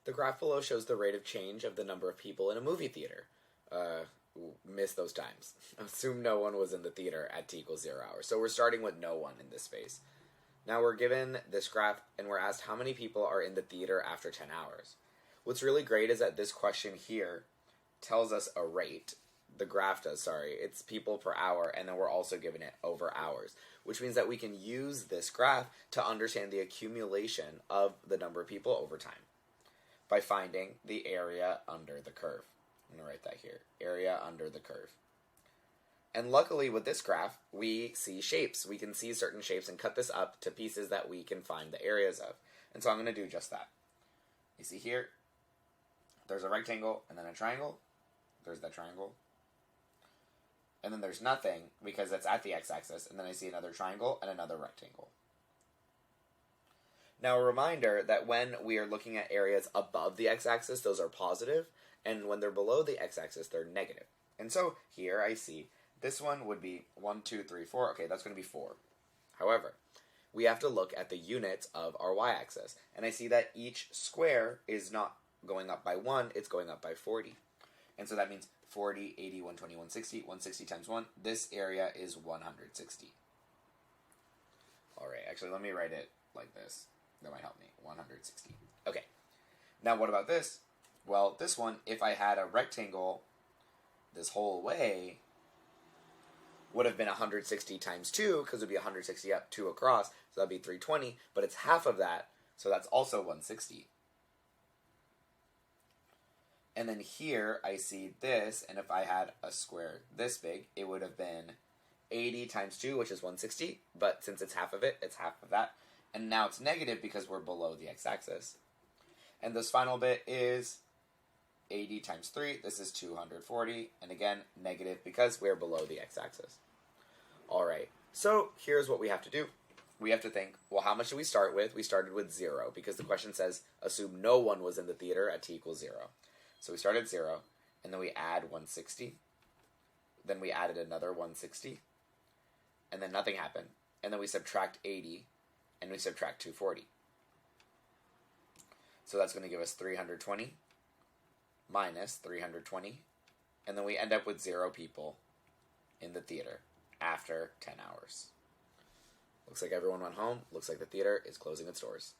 The graph below shows the rate of change of the number of people in a movie theater. Miss those times. Assume no one was in the theater at t equals 0 hours. So we're starting with no one in this space. Now we're given this graph and we're asked how many people are in the theater after 10 hours. What's really great is that this question here tells us a rate. The graph does, sorry. It's people per hour, and then we're also given it over hours, which means that we can use this graph to understand the accumulation of the number of people over time by finding the area under the curve. I'm going to write that here, area under the curve. And luckily with this graph, we see shapes. We can see certain shapes and cut this up to pieces that we can find the areas of. And so I'm going to do just that. You see here, there's a rectangle and then a triangle. There's that triangle. And then there's nothing because it's at the x-axis. And then I see another triangle and another rectangle. Now a reminder that when we are looking at areas above the x-axis, those are positive. And when they're below the x-axis, they're negative. And so here I see this one would be 1, 2, 3, 4. Okay, that's going to be 4. However, we have to look at the units of our y-axis. And I see that each square is not going up by 1, it's going up by 40. And so that means 40, 80, 120, 160. 160 times 1. This area is 160. All right, actually, let me write it like this. That might help me. 160. Okay. Now, what about this? Well, this one, if I had a rectangle this whole way, would have been 160 times 2, because it would be 160 up, 2 across, so that would be 320, but it's half of that, so that's also 160. And then here, I see this, and if I had a square this big, it would have been 80 times 2, which is 160, but since it's half of it, it's half of that. And now it's negative because we're below the x-axis. And this final bit is 80 times 3, this is 240, and again, negative because we're below the x-axis. Alright, so here's what we have to do. We have to think, well, how much did we start with? We started with 0, because the question says, assume no one was in the theater at t equals 0. So we started 0, and then we add 160, then we added another 160, and then nothing happened, and then we subtract 80, and we subtract 240. So that's going to give us 320 minus 320, and then we end up with 0 people in the theater after 10 hours. Looks like everyone went home. Looks like the theater is closing its doors.